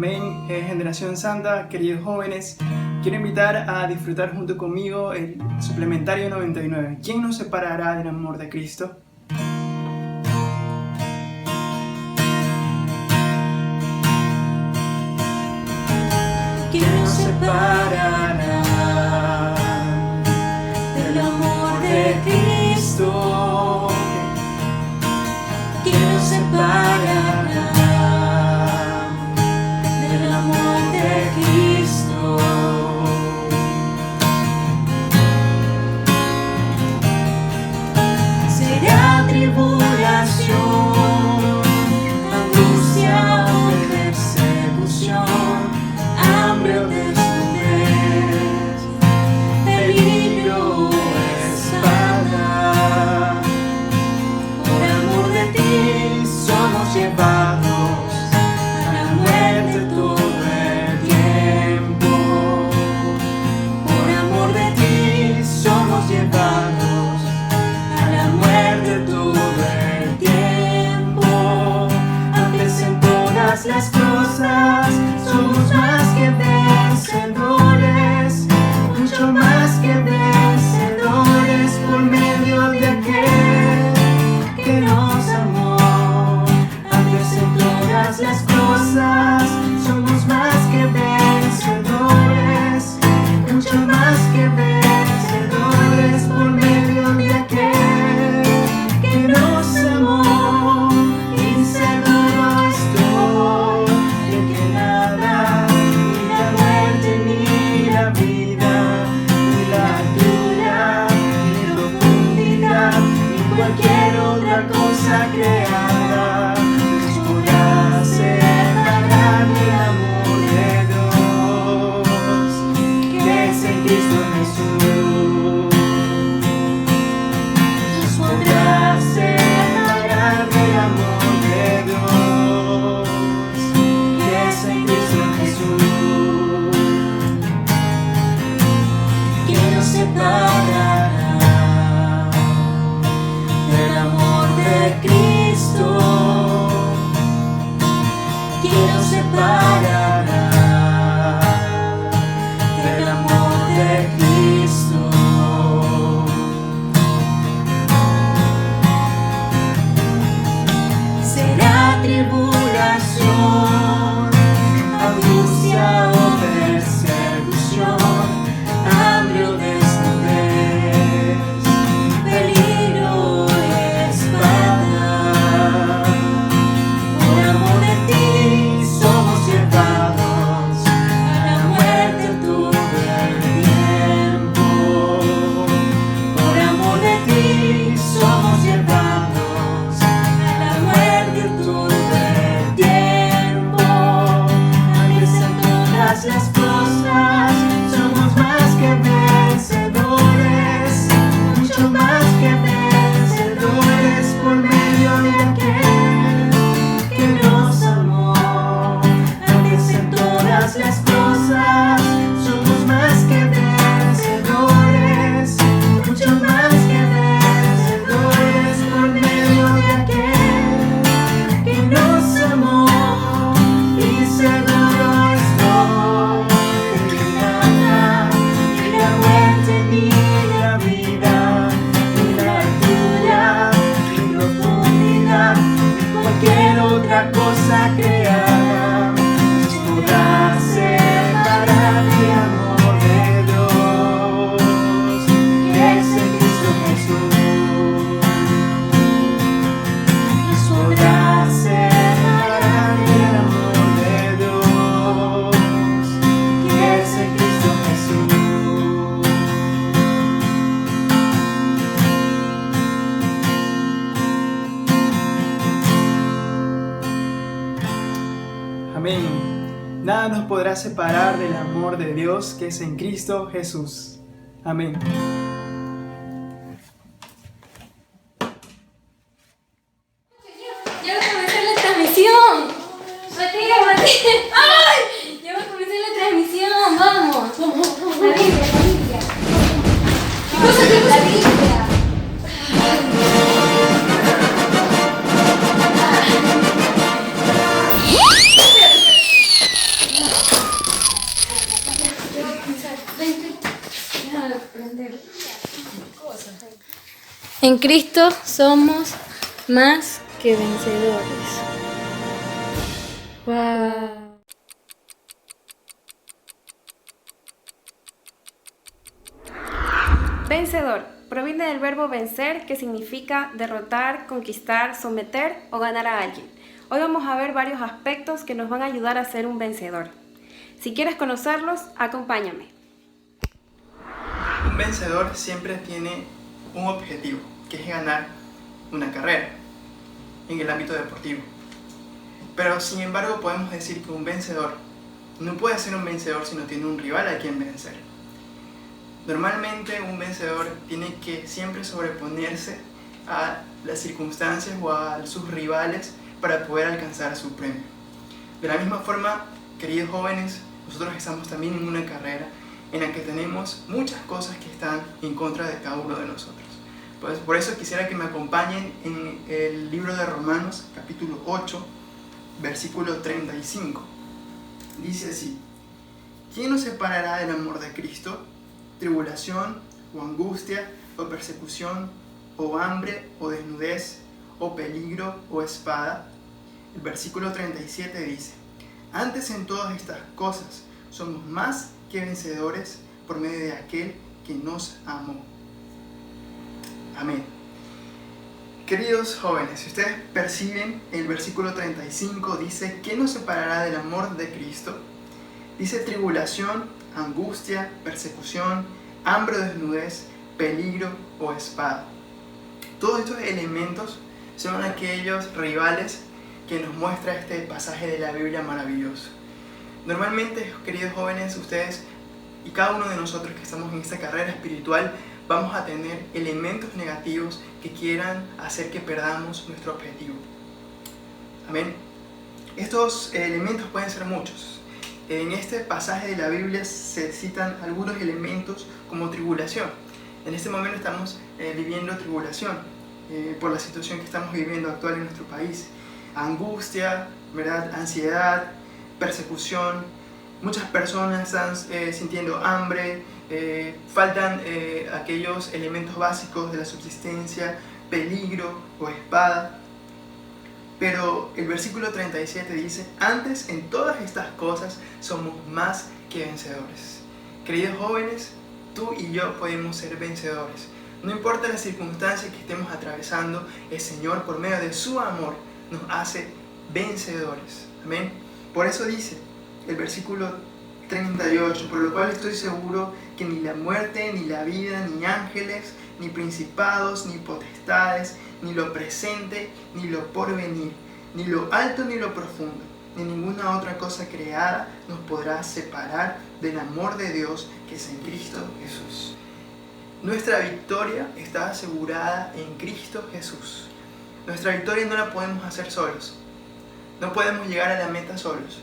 Amén. Generación Santa, queridos jóvenes, quiero invitar a disfrutar junto conmigo el suplementario 99. ¿Quién nos separará del amor de Cristo? ¿Quién nos separará del amor de Cristo? ¿Quién nos separará del amor de Cristo? Será tribulación, angustia o persecución, hambre o desnudez, peligro o espada. Por amor de ti somos llevados a la muerte todo el tiempo. Por amor de ti somos llevados a la muerte todo el tiempo. Antes en todas las cosas somos más que vencedores, mucho más que vencedores, por medio de aquel que nos amó. Antes en todas las cosas somos más que vencedores, mucho más que vencedores, por medio de aquel que nos amó. Y seguro estoy de que nada, ni la muerte, ni la vida, ni la altura, ni profundidad, ni cualquier otra cosa creada nos podrá separar del amor de Dios, que es en Cristo Jesús. Nos podrá separar del amor de Dios, que es en Cristo Jesús. ¿Quién nos separará del amor de Cristo? ¿Quién nos separará del amor de Cristo? Será tribulación, angustia o persecución, hambre o desnudez, peligro o espada. Por amor de ti somos llevados a la muerte todo el tiempo. Por amor de ti somos llevados a la muerte todo el tiempo. Antes en todas las cosas somos más que vencedores, mucho más que vencedores, por medio de aquel que nos amó. Antes en todas las cosas somos más que vencedores, mucho más que vencedores, por medio de aquel que nos amó. Y seguro estoy de que nada, ni la muerte, ni la vida, ni la altura, ni profundidad, ni cualquier otra cosa creada nos podrá separar del amor de Dios, que es en Cristo Jesús. Nos podrá separar del amor de Dios, que es en Cristo Jesús. Amén. Nada nos podrá separar del amor de Dios que es en Cristo Jesús. Amén. ¡Ya va a comenzar la transmisión! ¡Matías, Matías! ¡Ay! ¡Ya va a comenzar la transmisión! ¡Vamos! La Biblia, la Biblia. ¿Qué cosa? La Biblia. En Cristo somos más que vencedores. ¡Wow! Vencedor proviene del verbo vencer, que significa derrotar, conquistar, someter o ganar a alguien. Hoy vamos a ver varios aspectos que nos van a ayudar a ser un vencedor. Si quieres conocerlos, acompáñame. Un vencedor siempre tiene un objetivo, que es ganar una carrera en el ámbito deportivo. Pero sin embargo podemos decir que un vencedor no puede ser un vencedor si no tiene un rival a quien vencer. Normalmente un vencedor tiene que siempre sobreponerse a las circunstancias o a sus rivales para poder alcanzar su premio. De la misma forma, queridos jóvenes, nosotros estamos también en una carrera en la que tenemos muchas cosas que están en contra de cada uno de nosotros. Pues por eso quisiera que me acompañen en el libro de Romanos, capítulo 8, versículo 35. Dice así: ¿quién nos separará del amor de Cristo? ¿Tribulación, o angustia, o persecución, o hambre, o desnudez, o peligro, o espada? El versículo 37 dice: antes en todas estas cosas somos más que vencedores por medio de aquel que nos amó. Amén. Queridos jóvenes, si ustedes perciben, el versículo 35 dice: ¿qué nos separará del amor de Cristo? Dice tribulación, angustia, persecución, hambre o desnudez, peligro o espada. Todos estos elementos son aquellos rivales que nos muestra este pasaje de la Biblia maravilloso. Normalmente, queridos jóvenes, ustedes y cada uno de nosotros que estamos en esta carrera espiritual vamos a tener elementos negativos que quieran hacer que perdamos nuestro objetivo. Amén. Estos elementos pueden ser muchos. En este pasaje de la Biblia se citan algunos elementos como tribulación. En este momento estamos viviendo tribulación por la situación que estamos viviendo actual en nuestro país. Angustia, ¿verdad? Ansiedad, persecución. Muchas personas están sintiendo hambre, faltan aquellos elementos básicos de la subsistencia, peligro o espada. Pero el versículo 37 dice: antes en todas estas cosas somos más que vencedores. Queridos jóvenes, tú y yo podemos ser vencedores. No importa las circunstancias que estemos atravesando, el Señor, por medio de su amor, nos hace vencedores. Amén. Por eso dice el versículo 38: por lo cual estoy seguro que ni la muerte, ni la vida, ni ángeles, ni principados, ni potestades, ni lo presente, ni lo porvenir, ni lo alto, ni lo profundo, ni ninguna otra cosa creada nos podrá separar del amor de Dios que es en Cristo Jesús. Nuestra victoria está asegurada en Cristo Jesús. Nuestra victoria no la podemos hacer solos. No podemos llegar a la meta solos.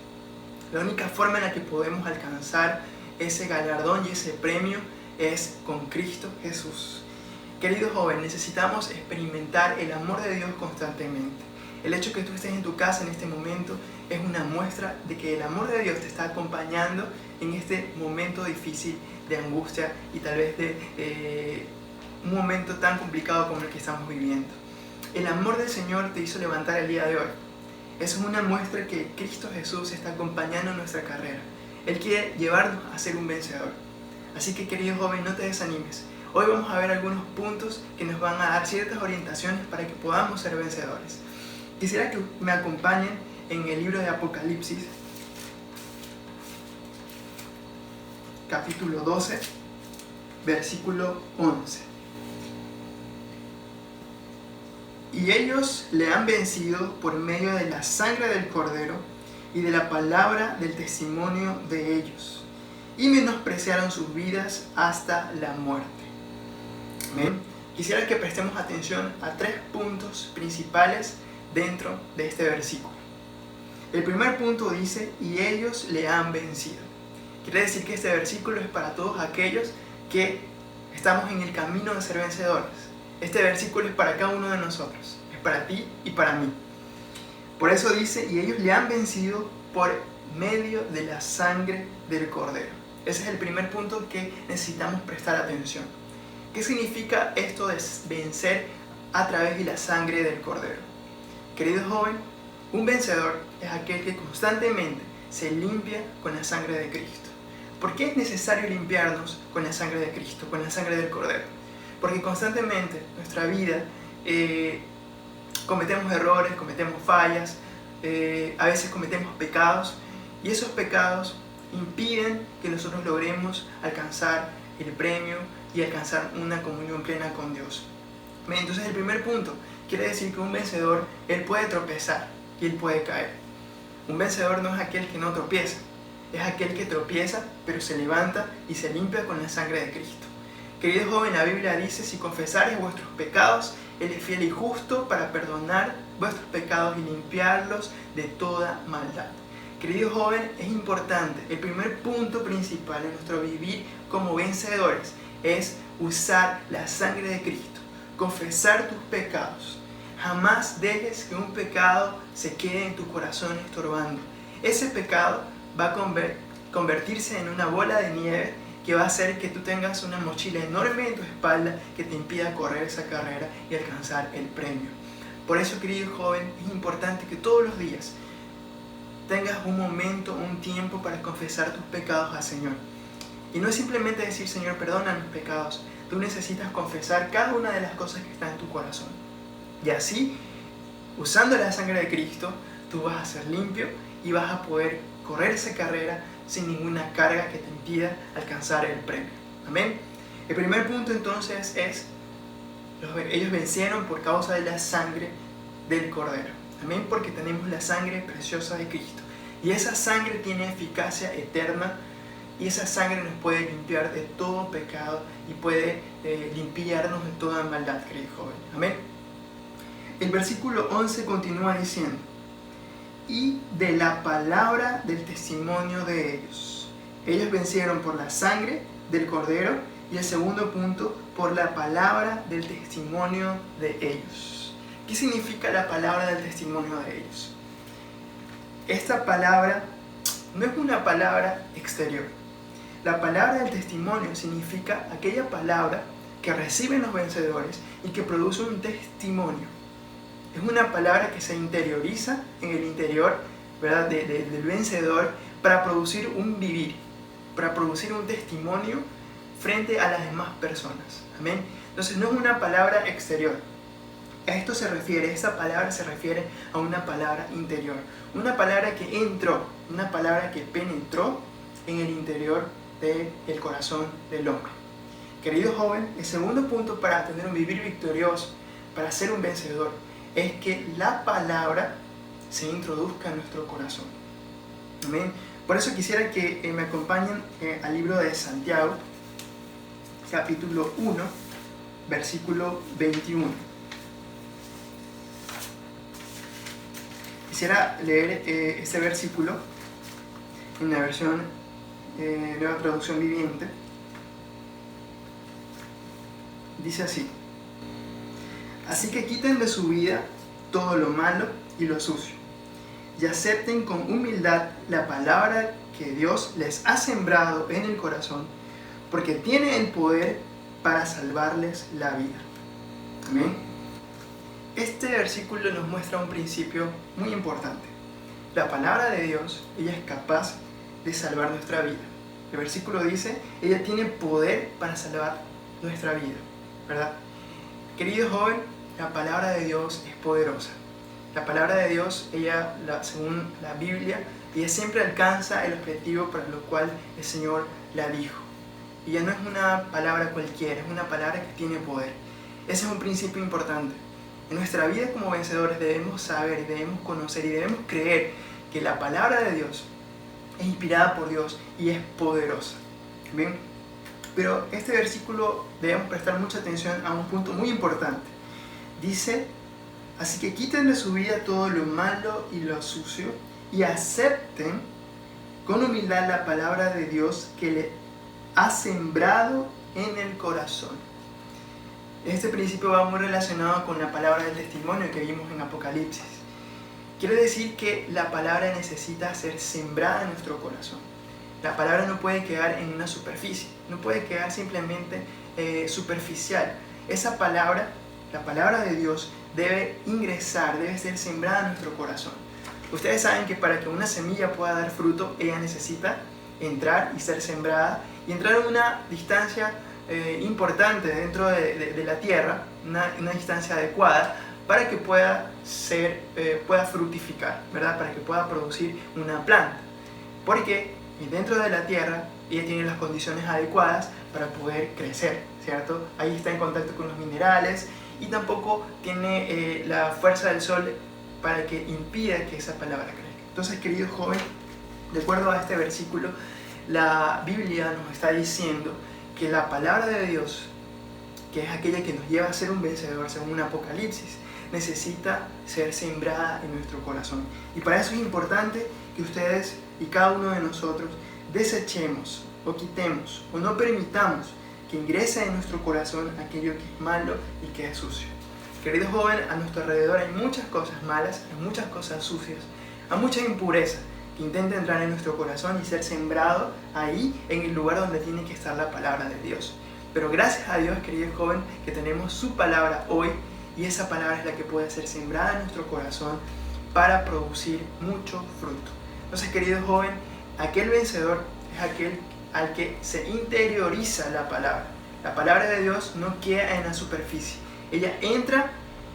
La única forma en la que podemos alcanzar ese galardón y ese premio es con Cristo Jesús. Querido joven, necesitamos experimentar el amor de Dios constantemente. El hecho que tú estés en tu casa en este momento es una muestra de que el amor de Dios te está acompañando en este momento difícil de angustia y tal vez de un momento tan complicado como el que estamos viviendo. El amor del Señor te hizo levantar el día de hoy. Eso es una muestra que Cristo Jesús está acompañando en nuestra carrera. Él quiere llevarnos a ser un vencedor. Así que, querido joven, no te desanimes. Hoy vamos a ver algunos puntos que nos van a dar ciertas orientaciones para que podamos ser vencedores. Quisiera que me acompañen en el libro de Apocalipsis, capítulo 12, versículo 11. Y ellos le han vencido por medio de la sangre del Cordero y de la palabra del testimonio de ellos, y menospreciaron sus vidas hasta la muerte. Amén. Quisiera que prestemos atención a 3 puntos principales dentro de este versículo. El primer punto dice: y ellos le han vencido. Quiere decir que este versículo es para todos aquellos que estamos en el camino de ser vencedores. Este versículo es para cada uno de nosotros, es para ti y para mí. Por eso dice: y ellos le han vencido por medio de la sangre del Cordero. Ese es el primer punto que necesitamos prestar atención. ¿Qué significa esto de vencer a través de la sangre del Cordero. Querido joven, un vencedor es aquel que constantemente se limpia con la sangre de Cristo. ¿Por qué es necesario limpiarnos con la sangre de Cristo, con la sangre del Cordero? Porque constantemente en nuestra vida cometemos errores, cometemos fallas, a veces cometemos pecados, y esos pecados impiden que nosotros logremos alcanzar el premio y alcanzar una comunión plena con Dios. Entonces el primer punto quiere decir que un vencedor, él puede tropezar y él puede caer. Un vencedor no es aquel que no tropieza, es aquel que tropieza pero se levanta y se limpia con la sangre de Cristo. Querido joven, la Biblia dice: si confesares vuestros pecados, Él es fiel y justo para perdonar vuestros pecados y limpiarlos de toda maldad. Querido joven, es importante, el primer punto principal en nuestro vivir como vencedores es usar la sangre de Cristo, confesar tus pecados. Jamás dejes que un pecado se quede en tu corazón estorbando. Ese pecado va a convertirse en una bola de nieve que va a hacer que tú tengas una mochila enorme en tu espalda que te impida correr esa carrera y alcanzar el premio. Por eso, querido joven, es importante que todos los días tengas un momento, un tiempo para confesar tus pecados al Señor. Y no es simplemente decir: Señor, perdona mis pecados. Tú necesitas confesar cada una de las cosas que están en tu corazón. Y así, usando la sangre de Cristo, tú vas a ser limpio y vas a poder correr esa carrera sin ninguna carga que te impida alcanzar el premio. Amén. El primer punto entonces es: ellos vencieron por causa de la sangre del Cordero. Amén, porque tenemos la sangre preciosa de Cristo. Y esa sangre tiene eficacia eterna, y esa sangre nos puede limpiar de todo pecado y puede limpiarnos de toda maldad, querido joven. Amén. El versículo 11 continúa diciendo: y de la palabra del testimonio de ellos. Ellos vencieron por la sangre del Cordero, y el segundo punto, por la palabra del testimonio de ellos. ¿Qué significa la palabra del testimonio de ellos? Esta palabra no es una palabra exterior. La palabra del testimonio significa aquella palabra que reciben los vencedores y que produce un testimonio. Es una palabra que se interioriza en el interior, ¿verdad?, del vencedor, para producir un vivir, para producir un testimonio frente a las demás personas. Amén. Entonces no es una palabra exterior. A esto se refiere, esa palabra se refiere a una palabra interior. Una palabra que entró, una palabra que penetró en el interior del corazón del hombre. Querido joven, el segundo punto para tener un vivir victorioso, para ser un vencedor, es que la palabra se introduzca en nuestro corazón. Amén. Por eso quisiera que me acompañen al libro de Santiago, capítulo 1, versículo 21. Quisiera leer este versículo en la versión Nueva Traducción Viviente. Dice así: así que quiten de su vida todo lo malo y lo sucio, y acepten con humildad la palabra que Dios les ha sembrado en el corazón, porque tiene el poder para salvarles la vida. Amén. Este versículo nos muestra un principio muy importante. La palabra de Dios, ella es capaz de salvar nuestra vida. El versículo dice: ella tiene poder para salvar nuestra vida, ¿verdad? Querido joven, la palabra de Dios es poderosa. La palabra de Dios, según la Biblia, ella siempre alcanza el objetivo para lo cual el Señor la dijo. Ella no es una palabra cualquiera, es una palabra que tiene poder. Ese es un principio importante. En nuestra vida como vencedores debemos saber, debemos conocer y debemos creer que la palabra de Dios es inspirada por Dios y es poderosa. ¿Bien? Pero este versículo debemos prestar mucha atención a un punto muy importante. Dice: así que quiten de su vida todo lo malo y lo sucio y acepten con humildad la palabra de Dios que le ha sembrado en el corazón. Este principio va muy relacionado con la palabra del testimonio que vimos en Apocalipsis. Quiere decir que la palabra necesita ser sembrada en nuestro corazón. La palabra no puede quedar en una superficie, no puede quedar simplemente superficial. Esa palabra la palabra de Dios debe ingresar, debe ser sembrada en nuestro corazón. Ustedes saben que para que una semilla pueda dar fruto, ella necesita entrar y ser sembrada y entrar a una distancia importante dentro de la tierra, una distancia adecuada para que pueda fructificar, ¿verdad? Para que pueda producir una planta. Porque dentro de la tierra ella tiene las condiciones adecuadas para poder crecer, ¿cierto? Ahí está en contacto con los minerales y tampoco tiene la fuerza del sol para que impida que esa palabra crezca. Entonces, querido joven, de acuerdo a este versículo, la Biblia nos está diciendo que la palabra de Dios, que es aquella que nos lleva a ser un vencedor según un Apocalipsis, necesita ser sembrada en nuestro corazón. Y para eso es importante que ustedes y cada uno de nosotros desechemos o quitemos o no permitamos que ingrese en nuestro corazón aquello que es malo y que es sucio. Querido joven, a nuestro alrededor hay muchas cosas malas, hay muchas cosas sucias, hay mucha impureza que intenta entrar en nuestro corazón y ser sembrado ahí en el lugar donde tiene que estar la palabra de Dios. Pero gracias a Dios, querido joven, que tenemos su palabra hoy y esa palabra es la que puede ser sembrada en nuestro corazón para producir mucho fruto. Entonces, querido joven, aquel vencedor es aquel al que se interioriza la palabra. La palabra de Dios no queda en la superficie. Ella entra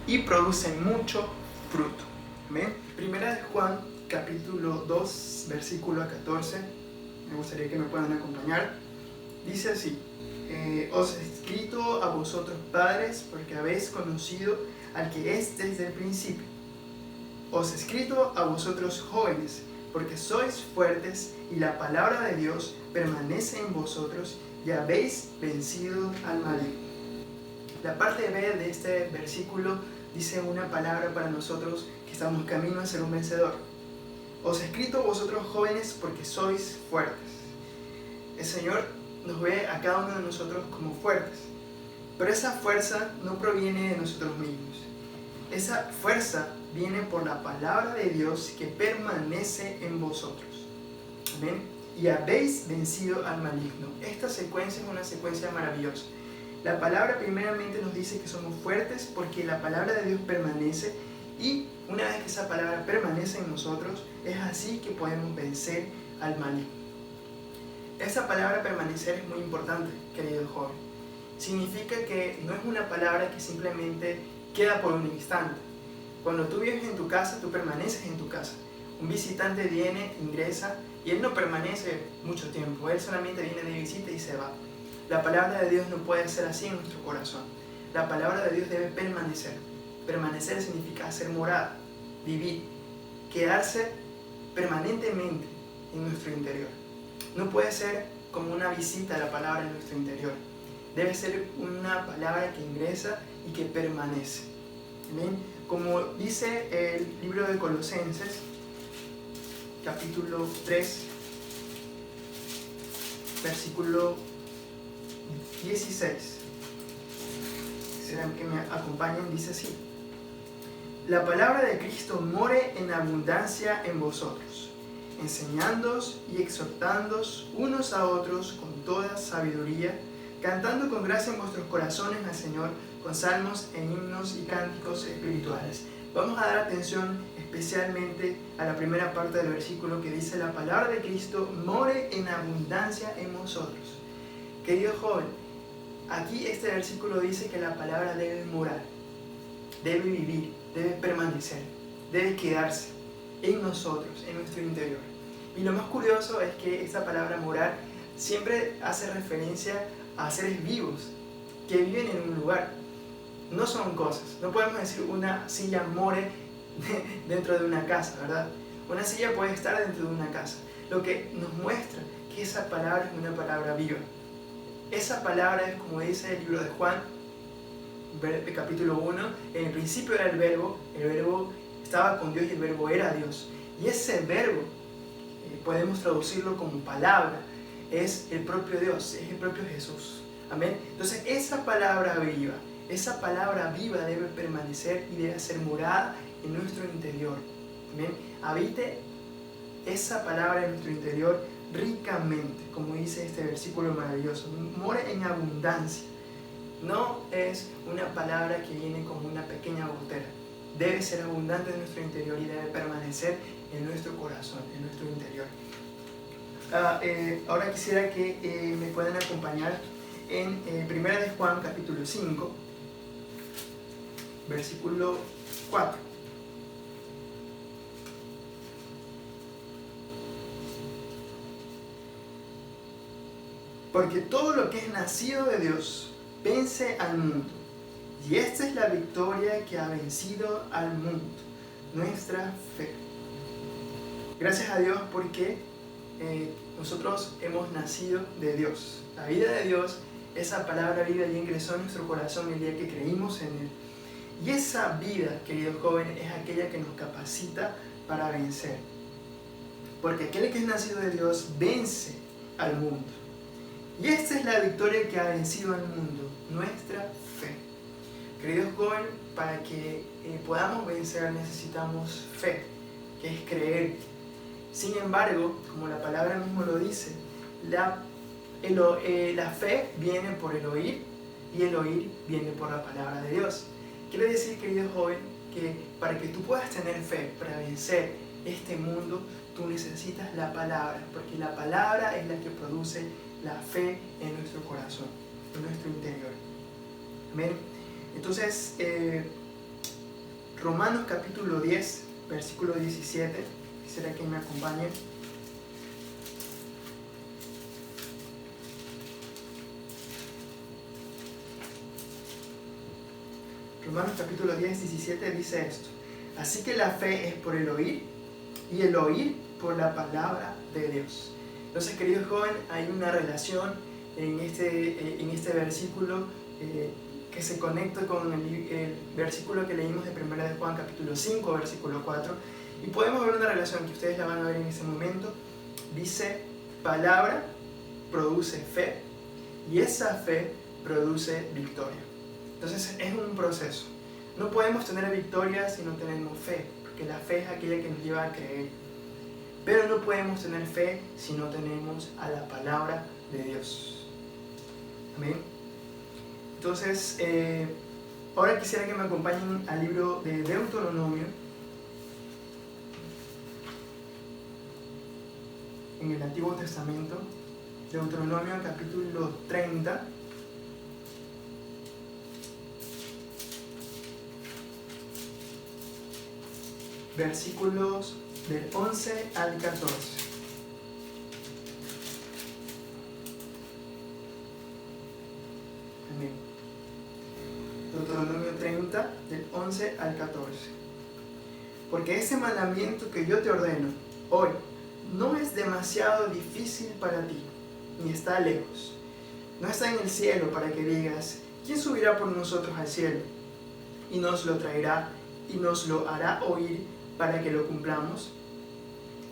y produce mucho fruto. ¿Amén? Primera de Juan, capítulo 2, versículo 14. Me gustaría que me puedan acompañar. Dice así: os he escrito a vosotros padres porque habéis conocido al que es desde el principio. Os he escrito a vosotros jóvenes porque sois fuertes y la palabra de Dios permanece en vosotros y habéis vencido al maligno. La parte B de este versículo dice una palabra para nosotros que estamos camino a ser un vencedor. Os he escrito a vosotros jóvenes porque sois fuertes. El Señor nos ve a cada uno de nosotros como fuertes, pero esa fuerza no proviene de nosotros mismos. Esa fuerza viene por la palabra de Dios que permanece en vosotros. Amén. Y habéis vencido al maligno. Esta secuencia es una secuencia maravillosa. La palabra primeramente nos dice que somos fuertes porque la palabra de Dios permanece, y una vez que esa palabra permanece en nosotros, es así que podemos vencer al maligno. Esa palabra permanecer es muy importante, querido joven. Significa que no es una palabra que simplemente queda por un instante. Cuando tú vives en tu casa, tú permaneces en tu casa. Un visitante viene, ingresa, y él no permanece mucho tiempo. Él solamente viene de visita y se va. La palabra de Dios no puede ser así en nuestro corazón. La palabra de Dios debe permanecer. Permanecer significa hacer morada, vivir, quedarse permanentemente en nuestro interior. No puede ser como una visita a la palabra en nuestro interior. Debe ser una palabra que ingresa y que permanece. ¿Amén? Como dice el libro de Colosenses, capítulo 3, versículo 16. Quisiera que me acompañen, dice así: la palabra de Cristo more en abundancia en vosotros, enseñándoos y exhortándoos unos a otros con toda sabiduría, cantando con gracia en vuestros corazones al Señor, con salmos e himnos y cánticos espirituales. Vamos a dar atención especialmente a la primera parte del versículo que dice: la palabra de Cristo more en abundancia en vosotros. Querido joven, aquí este versículo dice que la palabra debe morar, debe vivir, debe permanecer, debe quedarse en nosotros, en nuestro interior. Y lo más curioso es que esta palabra morar siempre hace referencia a seres vivos que viven en un lugar. No son cosas. No podemos decir una silla more dentro de una casa, ¿verdad? Una silla puede estar dentro de una casa. Lo que nos muestra que esa palabra es una palabra viva. Esa palabra es, como dice el libro de Juan, capítulo 1, en el principio era el verbo estaba con Dios y el verbo era Dios. Y ese verbo, podemos traducirlo como palabra, es el propio Dios, es el propio Jesús. Amén. Entonces esa palabra viva debe permanecer y debe ser morada en nuestro interior. Amén. Habite esa palabra en nuestro interior ricamente, como dice este versículo maravilloso. More en abundancia. No es una palabra que viene como una pequeña gotera. Debe ser abundante en nuestro interior y debe permanecer en nuestro corazón, en nuestro interior. Ahora quisiera que me puedan acompañar en 1 de Juan capítulo 5, versículo 4. Porque todo lo que es nacido de Dios vence al mundo. Y esta es la victoria que ha vencido al mundo, nuestra fe. Gracias a Dios porque nosotros hemos nacido de Dios. La vida de Dios, esa palabra viva y ingresó en nuestro corazón el día que creímos en Él. Y esa vida, queridos jóvenes, es aquella que nos capacita para vencer. Porque aquel que es nacido de Dios vence al mundo. Y esta es la victoria que ha vencido al mundo, nuestra fe. Queridos jóvenes, para que podamos vencer necesitamos fe, que es creer. Sin embargo, como la palabra mismo lo dice, la fe viene por el oír y el oír viene por la palabra de Dios. Quiere decir, querido joven, que para que tú puedas tener fe, para vencer este mundo, tú necesitas la palabra, porque la palabra es la que produce la fe en nuestro corazón, en nuestro interior. Amén. Entonces, Romanos capítulo 10, versículo 17, quisiera que me acompañen. Romanos capítulo 10, 17 dice esto: así que la fe es por el oír, y el oír por la palabra de Dios. Entonces, queridos jóvenes, hay una relación en este versículo que se conecta con el versículo que leímos de 1 de Juan capítulo 5, versículo 4, y podemos ver una relación que ustedes la van a ver en ese momento. Dice: palabra produce fe, y esa fe produce victoria. Entonces es un proceso. No podemos tener victoria si no tenemos fe, porque la fe es aquella que nos lleva a creer. Pero no podemos tener fe si no tenemos a la palabra de Dios. Amén. Entonces, ahora quisiera que me acompañen al libro de Deuteronomio, en el Antiguo Testamento, Deuteronomio capítulo 30, versículos del 11 al 14. Amén. Deuteronomio 30, del 11 al 14. Porque ese mandamiento que yo te ordeno hoy no es demasiado difícil para ti, ni está lejos. No está en el cielo para que digas: ¿quién subirá por nosotros al cielo? Y nos lo traerá y nos lo hará oír para que lo cumplamos.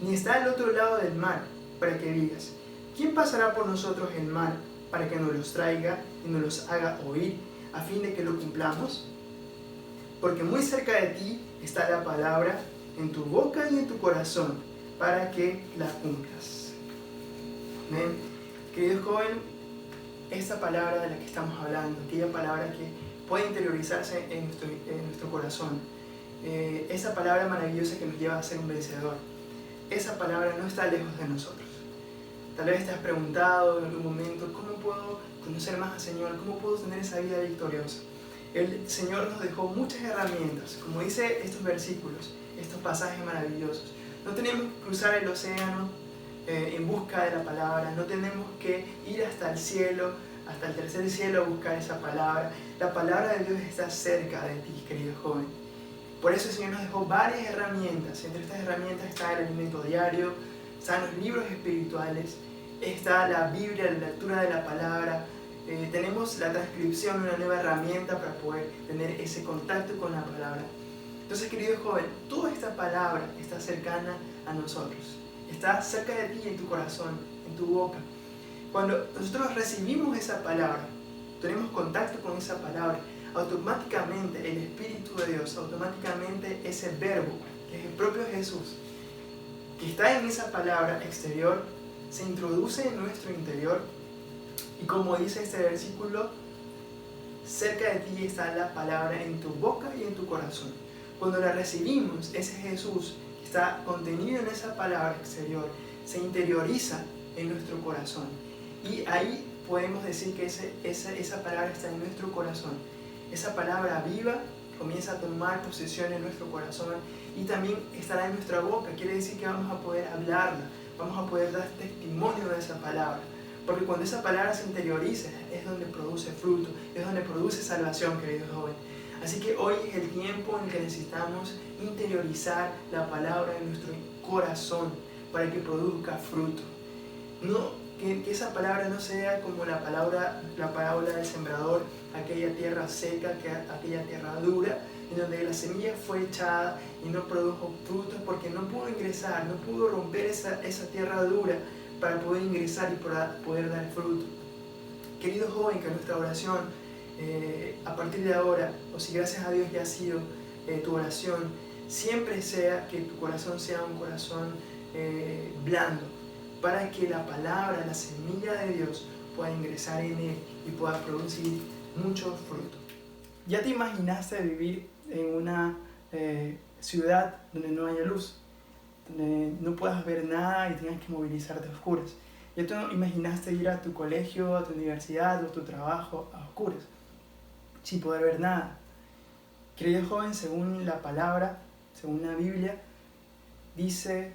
Ni está al otro lado del mar para que digas: ¿quién pasará por nosotros el mar para que nos los traiga y nos los haga oír a fin de que lo cumplamos? Porque muy cerca de ti está la palabra, en tu boca y en tu corazón, para que la cumplas. Amén. Querido joven, esta palabra de la que estamos hablando, aquella palabra que puede interiorizarse en nuestro corazón, esa palabra maravillosa que nos lleva a ser un vencedor, esa palabra no está lejos de nosotros. Tal vez te has preguntado en algún momento: ¿cómo puedo conocer más al Señor? ¿Cómo puedo tener esa vida victoriosa? El Señor nos dejó muchas herramientas, como dice estos versículos, estos pasajes maravillosos. No tenemos que cruzar el océano en busca de la palabra, no tenemos que ir hasta el cielo, hasta el tercer cielo a buscar esa palabra. La palabra de Dios está cerca de ti, querido joven. Por eso el Señor nos dejó varias herramientas. Entre estas herramientas está el alimento diario, están los libros espirituales, está la Biblia, la lectura de la palabra. Tenemos la transcripción, una nueva herramienta para poder tener ese contacto con la palabra. Entonces, querido joven, toda esta palabra está cercana a nosotros. Está cerca de ti, en tu corazón, en tu boca. Cuando nosotros recibimos esa palabra, tenemos contacto con esa palabra, automáticamente el Espíritu de Dios, automáticamente ese verbo, que es el propio Jesús, que está en esa palabra exterior, se introduce en nuestro interior y, como dice este versículo, cerca de ti está la palabra en tu boca y en tu corazón. Cuando la recibimos, ese Jesús que está contenido en esa palabra exterior se interioriza en nuestro corazón. Y ahí podemos decir que esa palabra está en nuestro corazón. Esa palabra viva comienza a tomar posesión en nuestro corazón y también estará en nuestra boca. Quiere decir que vamos a poder hablarla, vamos a poder dar testimonio de esa palabra. Porque cuando esa palabra se interioriza es donde produce fruto, es donde produce salvación, queridos jóvenes. Así que hoy es el tiempo en que necesitamos interiorizar la palabra en nuestro corazón para que produzca fruto. Que esa palabra no sea como la parábola del sembrador, aquella tierra seca, aquella tierra dura, en donde la semilla fue echada y no produjo frutos porque no pudo ingresar, no pudo romper esa tierra dura para poder ingresar y para poder dar fruto. Querido joven, que nuestra oración a partir de ahora, o si gracias a Dios ya ha sido tu oración, siempre sea que tu corazón sea un corazón blando, para que la palabra, la semilla de Dios pueda ingresar en él y pueda producir mucho fruto. ¿Ya te imaginaste vivir en una ciudad donde no haya luz? Donde no puedas ver nada y tengas que movilizarte a oscuras. ¿Ya te imaginaste ir a tu colegio, a tu universidad o a tu trabajo a oscuras, sin poder ver nada? Querido joven, según la palabra, según la Biblia,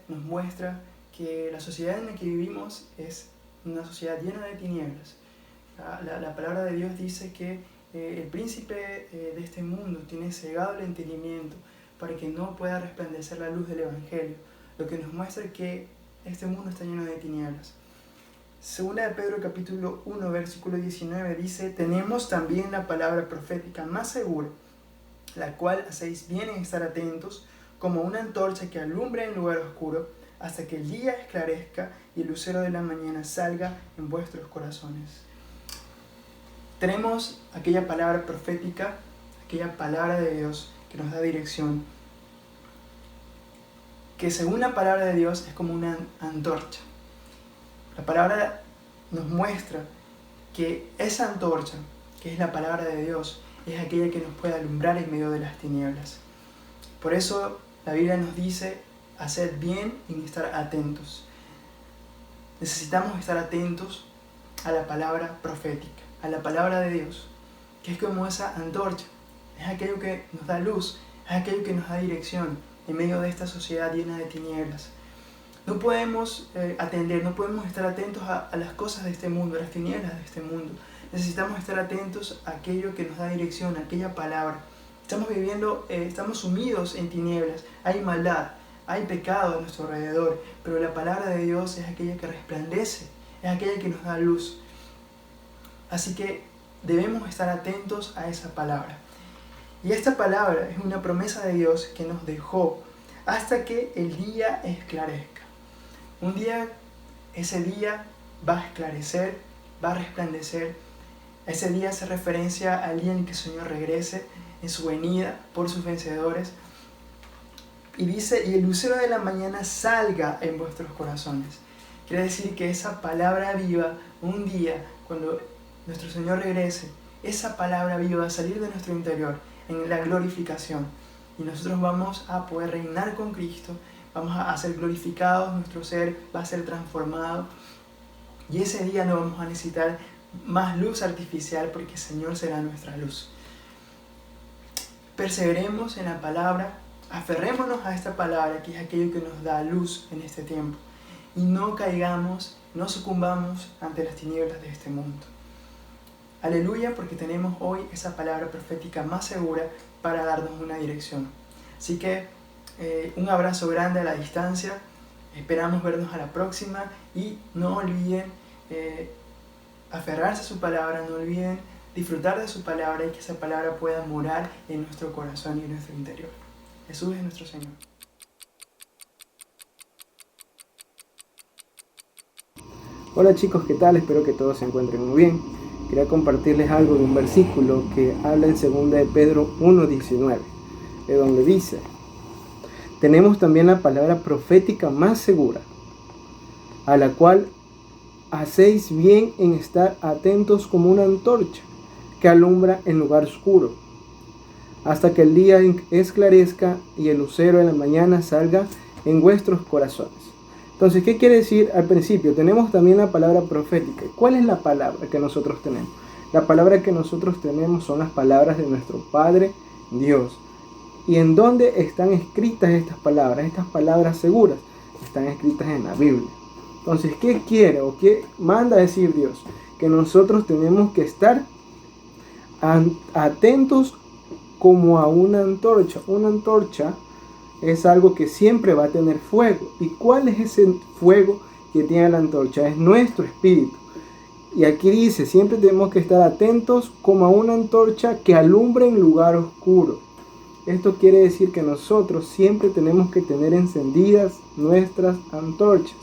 nos muestra que la sociedad en la que vivimos es una sociedad llena de tinieblas. La palabra de Dios dice que el príncipe de este mundo tiene cegado el entendimiento para que no pueda resplandecer la luz del Evangelio, lo que nos muestra que este mundo está lleno de tinieblas. Segunda de Pedro capítulo 1 versículo 19 dice: tenemos también la palabra profética más segura, la cual hacéis bien en estar atentos, como una antorcha que alumbra en lugar oscuro, hasta que el día esclarezca y el lucero de la mañana salga en vuestros corazones. Tenemos aquella palabra profética, aquella palabra de Dios que nos da dirección, que según la palabra de Dios es como una antorcha. La palabra nos muestra que esa antorcha, que es la palabra de Dios, es aquella que nos puede alumbrar en medio de las tinieblas. Por eso la Biblia nos dice: hacer bien y estar atentos. Necesitamos estar atentos a la palabra profética, a la palabra de Dios, que es como esa antorcha, es aquello que nos da luz, es aquello que nos da dirección en medio de esta sociedad llena de tinieblas. No podemos no podemos estar atentos a las cosas de este mundo, a las tinieblas de este mundo. Necesitamos estar atentos a aquello que nos da dirección, a aquella palabra. Estamos sumidos en tinieblas, hay maldad, hay pecado a nuestro alrededor, pero la palabra de Dios es aquella que resplandece, es aquella que nos da luz. Así que debemos estar atentos a esa palabra. Y esta palabra es una promesa de Dios que nos dejó hasta que el día esclarezca. Ese día va a esclarecer, va a resplandecer. Ese día hace referencia al día en que el Señor regrese en su venida por sus vencedores. Y dice: y el lucero de la mañana salga en vuestros corazones. Quiere decir que esa palabra viva, un día, cuando nuestro Señor regrese, esa palabra viva va a salir de nuestro interior en la glorificación. Y nosotros vamos a poder reinar con Cristo, vamos a ser glorificados, nuestro ser va a ser transformado. Y ese día no vamos a necesitar más luz artificial, porque el Señor será nuestra luz. Perseveremos en la palabra, aferrémonos a esta palabra, que es aquello que nos da luz en este tiempo, y no caigamos, no sucumbamos ante las tinieblas de este mundo. Aleluya, porque tenemos hoy esa palabra profética más segura para darnos una dirección. Así que un abrazo grande a la distancia, esperamos vernos a la próxima, y no olviden aferrarse a su palabra, no olviden disfrutar de su palabra, y que esa palabra pueda morar en nuestro corazón y en nuestro interior. Jesús es nuestro Señor. Hola chicos, ¿qué tal? Espero que todos se encuentren muy bien. Quería compartirles algo de un versículo que habla en 2 de Pedro 1:19, de donde dice: tenemos también la palabra profética más segura, a la cual hacéis bien en estar atentos como una antorcha que alumbra en lugar oscuro, hasta que el día esclarezca y el lucero de la mañana salga en vuestros corazones. Entonces, ¿qué quiere decir al principio? Tenemos también la palabra profética. ¿Cuál es la palabra que nosotros tenemos? La palabra que nosotros tenemos son las palabras de nuestro Padre Dios. ¿Y en dónde están escritas estas palabras? Estas palabras seguras están escritas en la Biblia. Entonces, ¿qué quiere o qué manda decir Dios? Que nosotros tenemos que estar atentos como a una antorcha. Una antorcha es algo que siempre va a tener fuego. ¿Y cuál es ese fuego que tiene la antorcha? Es nuestro espíritu. Y aquí dice, siempre tenemos que estar atentos como a una antorcha que alumbra en lugar oscuro. Esto quiere decir que nosotros siempre tenemos que tener encendidas nuestras antorchas.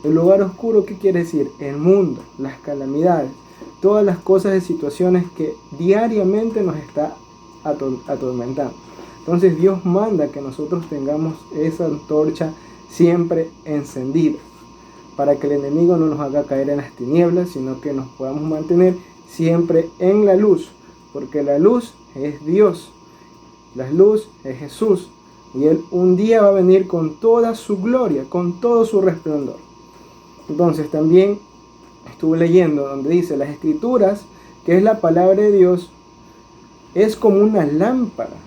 El lugar oscuro, ¿qué quiere decir? El mundo, las calamidades, todas las cosas y situaciones que diariamente nos está atormentando. Entonces Dios manda que nosotros tengamos esa antorcha siempre encendida, para que el enemigo no nos haga caer en las tinieblas, sino que nos podamos mantener siempre en la luz, porque la luz es Dios, la luz es Jesús, y Él un día va a venir con toda su gloria, con todo su resplandor. Entonces también estuve leyendo donde dice las Escrituras, que es la palabra de Dios, es como una lámpara,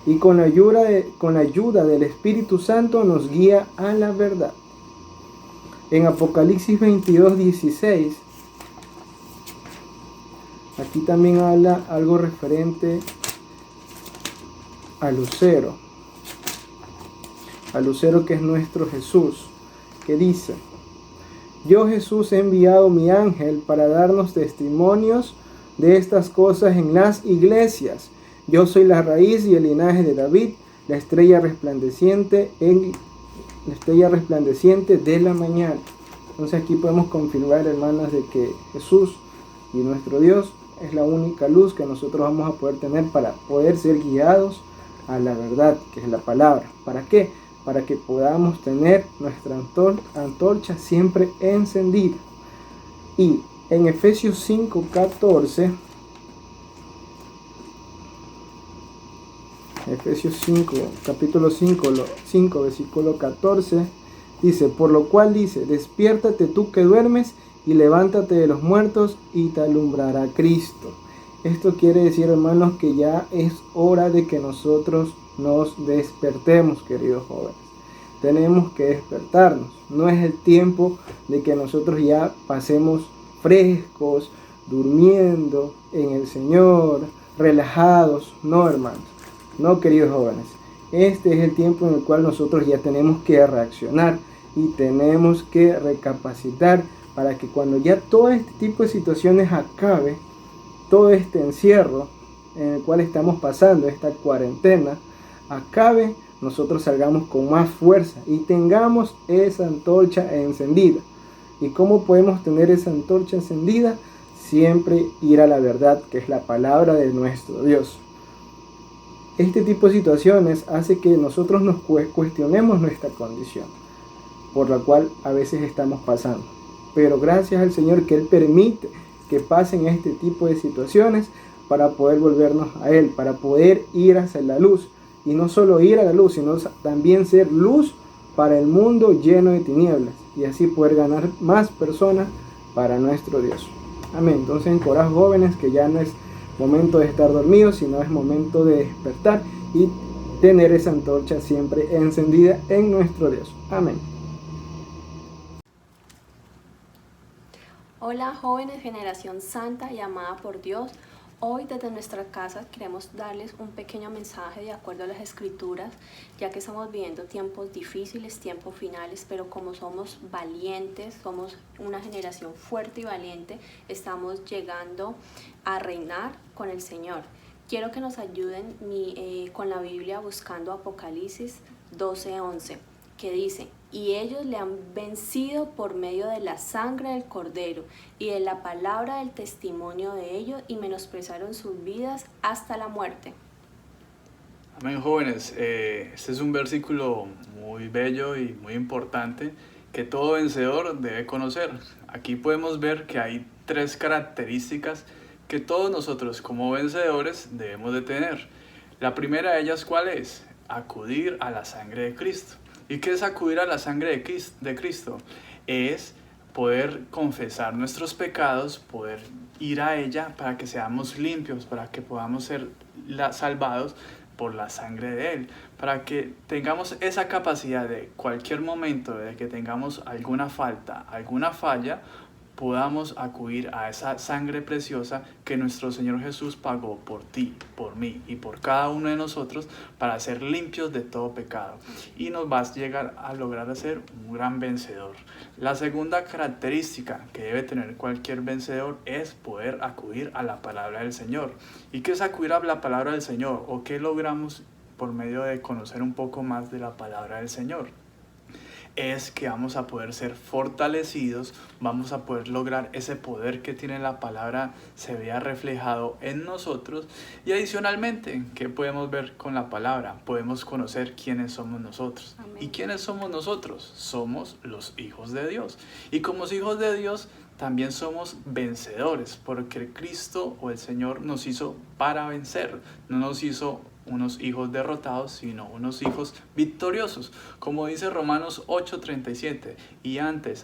y con la ayuda del Espíritu Santo nos guía a la verdad. En Apocalipsis 22:16, aquí también habla algo referente al lucero que es nuestro Jesús, que dice: yo Jesús he enviado mi ángel para darnos testimonios de estas cosas en las iglesias. Yo soy la raíz y el linaje de David, la estrella resplandeciente de la mañana. Entonces aquí podemos confirmar, hermanas, de que Jesús y nuestro Dios es la única luz que nosotros vamos a poder tener para poder ser guiados a la verdad, que es la palabra. ¿Para qué? Para que podamos tener nuestra antorcha siempre encendida. Y en Efesios 5:14, Efesios 5, capítulo 5, versículo 14, dice: por lo cual dice, despiértate tú que duermes y levántate de los muertos y te alumbrará Cristo. Esto quiere decir, hermanos, que ya es hora de que nosotros nos despertemos, queridos jóvenes. Tenemos que despertarnos. No es el tiempo de que nosotros ya pasemos frescos, durmiendo en el Señor, relajados. No, hermanos. No, queridos jóvenes. Este es el tiempo en el cual nosotros ya tenemos que reaccionar y tenemos que recapacitar para que cuando ya todo este tipo de situaciones acabe, todo este encierro en el cual estamos pasando, esta cuarentena, acabe, nosotros salgamos con más fuerza y tengamos esa antorcha encendida. ¿Y cómo podemos tener esa antorcha encendida? Siempre ir a la verdad, que es la palabra de nuestro Dios. Este tipo de situaciones hace que nosotros nos cuestionemos nuestra condición, por la cual a veces estamos pasando. Pero gracias al Señor que Él permite que pasen este tipo de situaciones para poder volvernos a Él, para poder ir hacia la luz. Y no solo ir a la luz, sino también ser luz para el mundo lleno de tinieblas. Y así poder ganar más personas para nuestro Dios. Amén. Entonces, encorajo, jóvenes, que ya no es momento de estar dormidos, sino es momento de despertar y tener esa antorcha siempre encendida en nuestro Dios. Amén. Hola, jóvenes, generación santa y amada por Dios. Hoy desde nuestra casa queremos darles un pequeño mensaje de acuerdo a las Escrituras, ya que estamos viviendo tiempos difíciles, tiempos finales, pero como somos valientes, somos una generación fuerte y valiente, estamos llegando a reinar con el Señor. Quiero que nos ayuden con la Biblia buscando Apocalipsis 12:11, que dice: y ellos le han vencido por medio de la sangre del Cordero y de la palabra del testimonio de ellos, y menospreciaron sus vidas hasta la muerte. Amén, jóvenes. Este es un versículo muy bello y muy importante que todo vencedor debe conocer. Aquí podemos ver que hay tres características que todos nosotros como vencedores debemos de tener. La primera de ellas, ¿cuál es? Acudir a la sangre de Cristo. ¿Y qué es acudir a la sangre de Cristo? Es poder confesar nuestros pecados, poder ir a ella para que seamos limpios, para que podamos ser salvados por la sangre de Él, para que tengamos esa capacidad de cualquier momento de que tengamos alguna falta, alguna falla, podamos acudir a esa sangre preciosa que nuestro Señor Jesús pagó por ti, por mí y por cada uno de nosotros para ser limpios de todo pecado. Y nos vas a llegar a lograr ser un gran vencedor. La segunda característica que debe tener cualquier vencedor es poder acudir a la palabra del Señor. ¿Y qué es acudir a la palabra del Señor? ¿O qué logramos por medio de conocer un poco más de la palabra del Señor? Es que vamos a poder ser fortalecidos, vamos a poder lograr ese poder que tiene la palabra se vea reflejado en nosotros. Y adicionalmente, ¿qué podemos ver con la palabra? Podemos conocer quiénes somos nosotros. Amén. ¿Y quiénes somos nosotros? Somos los hijos de Dios. Y como hijos de Dios también somos vencedores, porque Cristo o el Señor nos hizo para vencer, no nos hizo unos hijos derrotados, sino unos hijos victoriosos. Como dice Romanos 8:37, y ante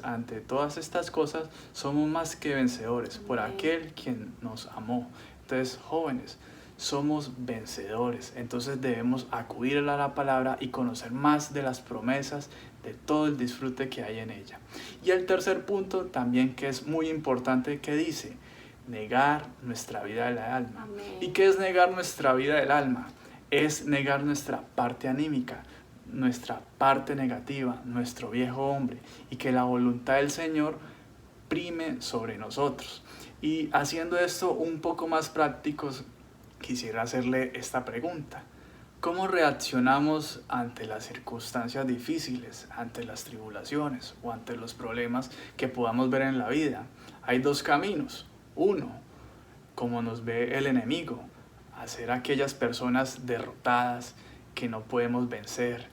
todas estas cosas, somos más que vencedores por aquel quien nos amó. Entonces, jóvenes, somos vencedores. Entonces debemos acudir a la palabra y conocer más de las promesas, de todo el disfrute que hay en ella. Y el tercer punto también, que es muy importante, que dice, negar nuestra vida del alma. Amén. ¿Y qué es negar nuestra vida del alma? Es negar nuestra parte anímica, nuestra parte negativa, nuestro viejo hombre, y que la voluntad del Señor prime sobre nosotros. Y haciendo esto un poco más prácticos, quisiera hacerle esta pregunta. ¿Cómo reaccionamos ante las circunstancias difíciles, ante las tribulaciones o ante los problemas que podamos ver en la vida? Hay dos caminos. Uno, como nos ve el enemigo, a ser aquellas personas derrotadas que no podemos vencer,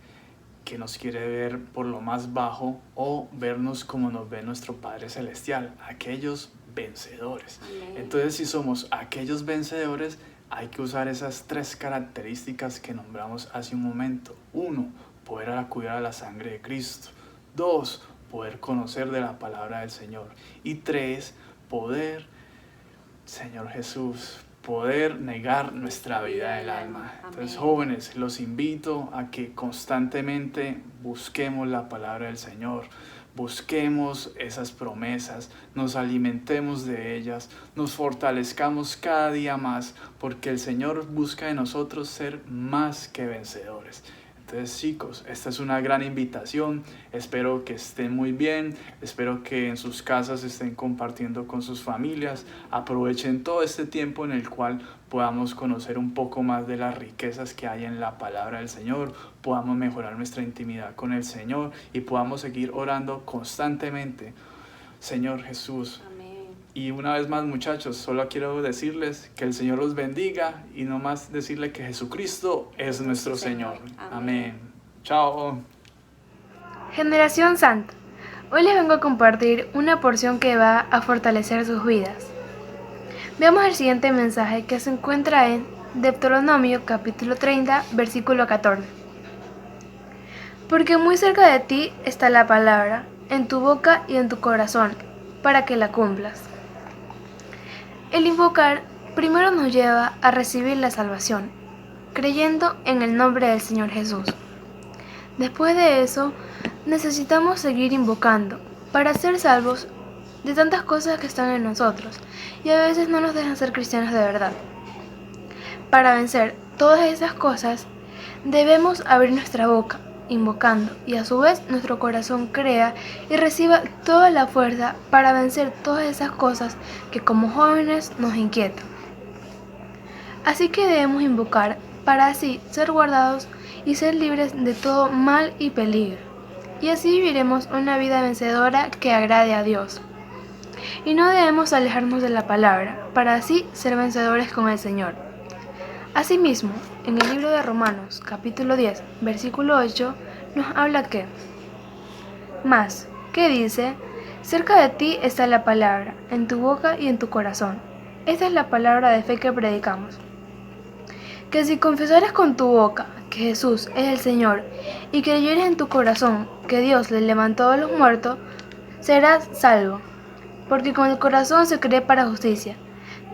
que nos quiere ver por lo más bajo, o vernos como nos ve nuestro Padre Celestial, aquellos vencedores. Amén. Entonces, si somos aquellos vencedores, hay que usar esas tres características que nombramos hace un momento. 1, poder acudir a la sangre de Cristo. 2, poder conocer de la palabra del Señor. Y 3, poder, Señor Jesús, poder negar nuestra vida del alma. Entonces, jóvenes, los invito a que constantemente busquemos la palabra del Señor, busquemos esas promesas, nos alimentemos de ellas, nos fortalezcamos cada día más, porque el Señor busca de nosotros ser más que vencedores. Entonces, chicos, esta es una gran invitación. Espero que estén muy bien. Espero que en sus casas estén compartiendo con sus familias. Aprovechen todo este tiempo en el cual podamos conocer un poco más de las riquezas que hay en la palabra del Señor. Podamos mejorar nuestra intimidad con el Señor y podamos seguir orando constantemente. Señor Jesús. Y una vez más, muchachos, solo quiero decirles que el Señor los bendiga y no más decirle que Jesucristo es nuestro Señor. Amén. Chao. Generación Santa, hoy les vengo a compartir una porción que va a fortalecer sus vidas. Veamos el siguiente mensaje que se encuentra en Deuteronomio capítulo 30, versículo 14. Porque muy cerca de ti está la palabra, en tu boca y en tu corazón, para que la cumplas. El invocar primero nos lleva a recibir la salvación, creyendo en el nombre del Señor Jesús. Después de eso, necesitamos seguir invocando para ser salvos de tantas cosas que están en nosotros y a veces no nos dejan ser cristianos de verdad. Para vencer todas esas cosas, debemos abrir nuestra boca, invocando, y a su vez nuestro corazón crea y reciba toda la fuerza para vencer todas esas cosas que como jóvenes nos inquietan. Así que debemos invocar para así ser guardados y ser libres de todo mal y peligro. Y así viviremos una vida vencedora que agrade a Dios. Y no debemos alejarnos de la palabra para así ser vencedores con el Señor. Asimismo, en el libro de Romanos, capítulo 10, versículo 8, nos habla que, más, ¿qué dice? Cerca de ti está la palabra, en tu boca y en tu corazón. Esta es la palabra de fe que predicamos. Que si confesares con tu boca que Jesús es el Señor y creyeres en tu corazón que Dios le levantó de los muertos, serás salvo. Porque con el corazón se cree para justicia,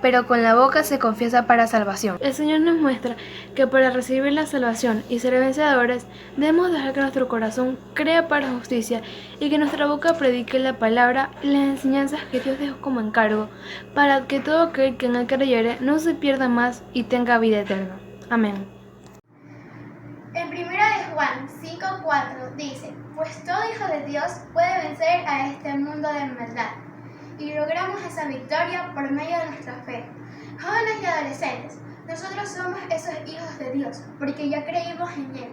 pero con la boca se confiesa para salvación. El Señor nos muestra que para recibir la salvación y ser vencedores, debemos dejar que nuestro corazón crea para justicia y que nuestra boca predique la palabra y las enseñanzas que Dios dejó como encargo, para que todo aquel que en él creyere no se pierda más y tenga vida eterna. Amén. En 1 de Juan 5:4 dice: pues todo hijo de Dios puede vencer a este mundo de maldad, y logramos esa victoria por medio de nuestra fe. Jóvenes y adolescentes, nosotros somos esos hijos de Dios, porque ya creímos en Él.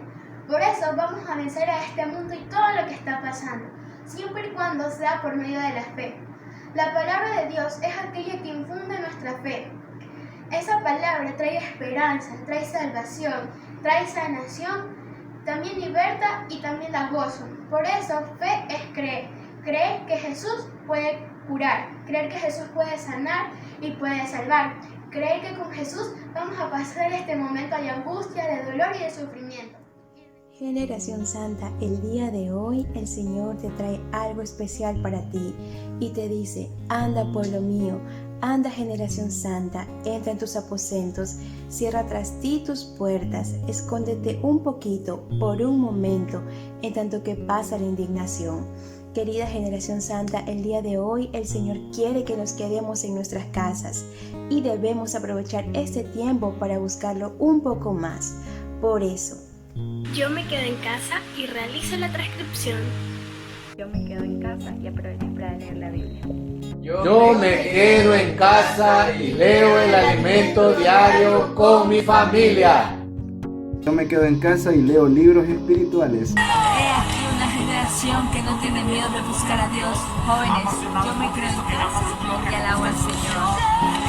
Por eso vamos a vencer a este mundo y todo lo que está pasando, siempre y cuando sea por medio de la fe. La palabra de Dios es aquella que infunde nuestra fe. Esa palabra trae esperanza, trae salvación, trae sanación, también liberta y también da gozo. Por eso fe es creer. Creer que Jesús puede curar, creer que Jesús puede sanar y puede salvar. Creer que con Jesús vamos a pasar este momento de angustia, de dolor y de sufrimiento. Generación Santa, el día de hoy el Señor te trae algo especial para ti y te dice: anda, pueblo mío, anda, generación santa, entra en tus aposentos, cierra tras ti tus puertas, escóndete un poquito, por un momento, en tanto que pasa la indignación. Querida generación santa, el día de hoy el Señor quiere que nos quedemos en nuestras casas y debemos aprovechar este tiempo para buscarlo un poco más. Por eso, Yo me quedo en casa y realizo la transcripción. yo me quedo en casa y aprovecho para leer la Biblia. Yo me quedo en casa y leo el alimento diario con mi familia. Yo me quedo en casa y leo libros espirituales. He aquí una generación que no tiene miedo de buscar a Dios. Jóvenes, yo me quedo en casa y alabo al Señor.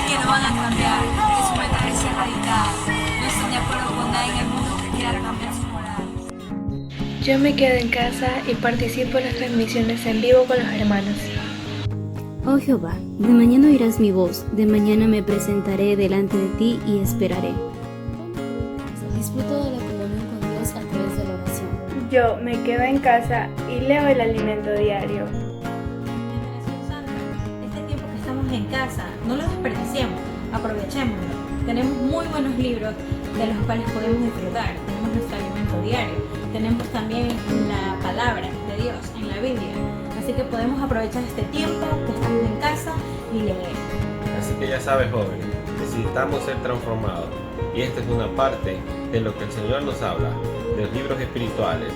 Que no van a cambiar, que su mentalidad es radical. No estoy de acuerdo con nadie en el mundo que quiera cambiar su moral. Yo me quedo en casa y participo en las transmisiones en vivo con los hermanos. Oh Jehová, de mañana oirás mi voz, de mañana me presentaré delante de ti y esperaré. Disfruto de la comunión con Dios a través de la oración. Yo me quedo en casa y leo el alimento diario. Generación Santa, este tiempo que estamos en casa, no lo desperdiciemos, aprovechémoslo. Tenemos muy buenos libros de los cuales podemos disfrutar. Tenemos nuestro alimento diario, tenemos también la palabra de Dios en la Biblia. Así que podemos aprovechar este tiempo que estamos en casa y leer. Así que ya sabes, jóvenes, necesitamos ser transformados. Y esta es una parte de lo que el Señor nos habla, de los libros espirituales.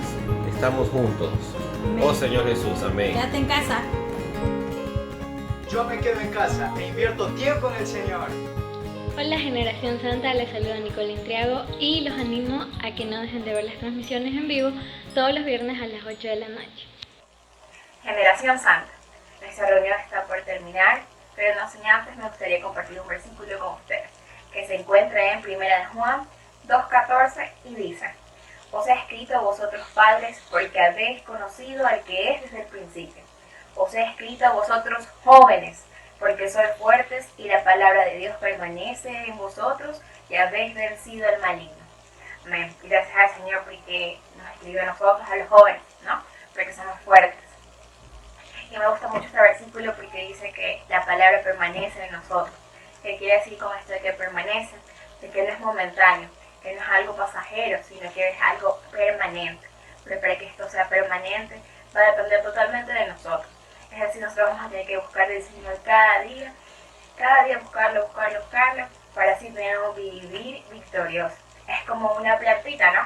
Estamos juntos. Amén. Oh Señor Jesús, amén. Quédate en casa. Yo me quedo en casa e invierto tiempo en el Señor. Hola Generación Santa, les saluda Nicole Intriago y los animo a que no dejen de ver las transmisiones en vivo todos los viernes a las 8 de la noche. Generación Santa, nuestra reunión está por terminar, pero no sin antes me gustaría compartir un versículo con ustedes, que se encuentra en 1 de Juan 2:14 y dice: os he escrito a vosotros padres porque habéis conocido al que es desde el principio. Os he escrito a vosotros jóvenes porque sois fuertes y la palabra de Dios permanece en vosotros y habéis vencido al maligno. Amén. Gracias al Señor porque nos escribió a nosotros, a los jóvenes, ¿no? Porque somos fuertes. Y me gusta mucho este versículo porque dice que la palabra permanece en nosotros. ¿Qué quiere decir con esto de que permanece? De que no es momentáneo, que no es algo pasajero, sino que es algo permanente. Pero para que esto sea permanente va a depender totalmente de nosotros. Es decir, nosotros vamos a tener que buscar del Señor cada día buscarlo, para así tener un vivir victorioso. Es como una plantita, ¿no?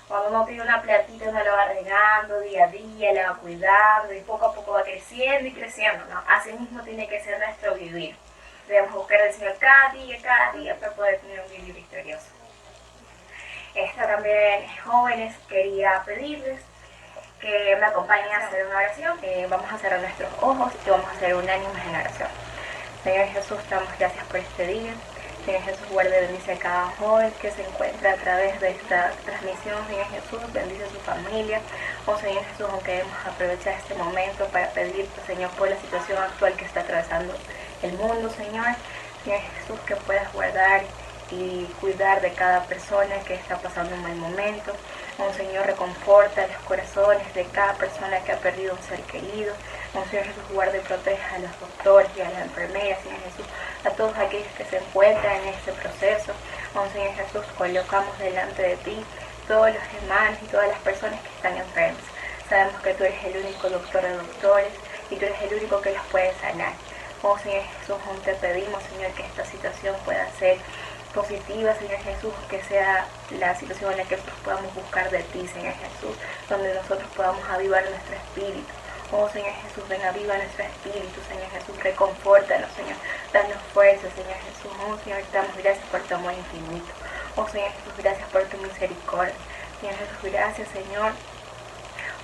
Cuando uno tiene una plantita, uno la va regando día a día, la va cuidando y poco a poco va creciendo y creciendo, ¿no? Así mismo tiene que ser nuestro vivir. Debemos buscar al Señor cada día para poder tener un vivir victorioso. También, jóvenes, quería pedirles que me acompañen a hacer una oración. Vamos a cerrar nuestros ojos y vamos a hacer unánimes en oración. Señor Jesús, te damos gracias por este día. Señor Jesús, guarda y bendice a cada joven que se encuentra a través de esta transmisión. Señor Jesús, bendice a su familia. Oh Señor Jesús, aunque queremos aprovechar este momento para pedirte, Señor, por la situación actual que está atravesando el mundo, Señor. Señor Jesús, que puedas guardar y cuidar de cada persona que está pasando un mal momento. Oh Señor, reconforta los corazones de cada persona que ha perdido un ser querido. Oh Señor Jesús, guarda y proteja a los doctores y a las enfermeras, Señor Jesús, a todos aquellos que se encuentran en este proceso. Oh Señor Jesús, colocamos delante de ti todos los hermanos y todas las personas que están enfermas. Sabemos que tú eres el único doctor de doctores y tú eres el único que los puede sanar. Oh Señor Jesús, aún te pedimos, Señor, que esta situación pueda ser positiva, Señor Jesús, que sea la situación en la que nosotros podamos buscar de ti, Señor Jesús, donde nosotros podamos avivar nuestro espíritu. Oh Señor Jesús, ven, aviva nuestro espíritu, Señor Jesús, reconfórtanos, Señor, danos fuerza, Señor Jesús. Oh Señor, te damos gracias por tu amor infinito. Oh Señor Jesús, gracias por tu misericordia. Señor Jesús, gracias, Señor,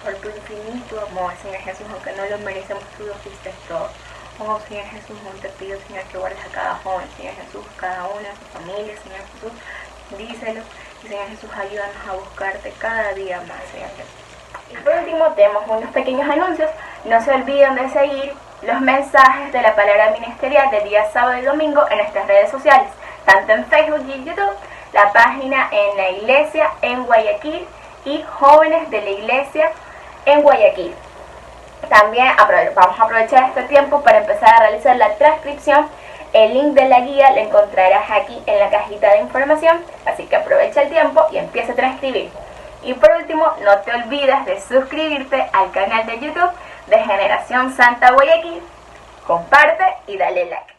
por tu infinito amor, Señor Jesús, aunque no lo merecemos, tú lo fuiste todo. Oh Señor Jesús, te pido, Señor, que guardes a cada joven, Señor Jesús, cada una de sus familias, Señor Jesús, díselo. Y Señor Jesús, ayúdanos a buscarte cada día más, Señor Jesús. Y por último, tenemos unos pequeños anuncios. No se olviden de seguir los mensajes de la palabra ministerial del día sábado y domingo en nuestras redes sociales, tanto en Facebook y YouTube, la página en la iglesia en Guayaquil y jóvenes de la iglesia en Guayaquil. También vamos a aprovechar este tiempo para empezar a realizar la transcripción. El link de la guía lo encontrarás aquí en la cajita de información, así que aprovecha el tiempo y empieza a transcribir. Y por último, no te olvides de suscribirte al canal de YouTube de Generación Santa Guayaquil. Comparte y dale like.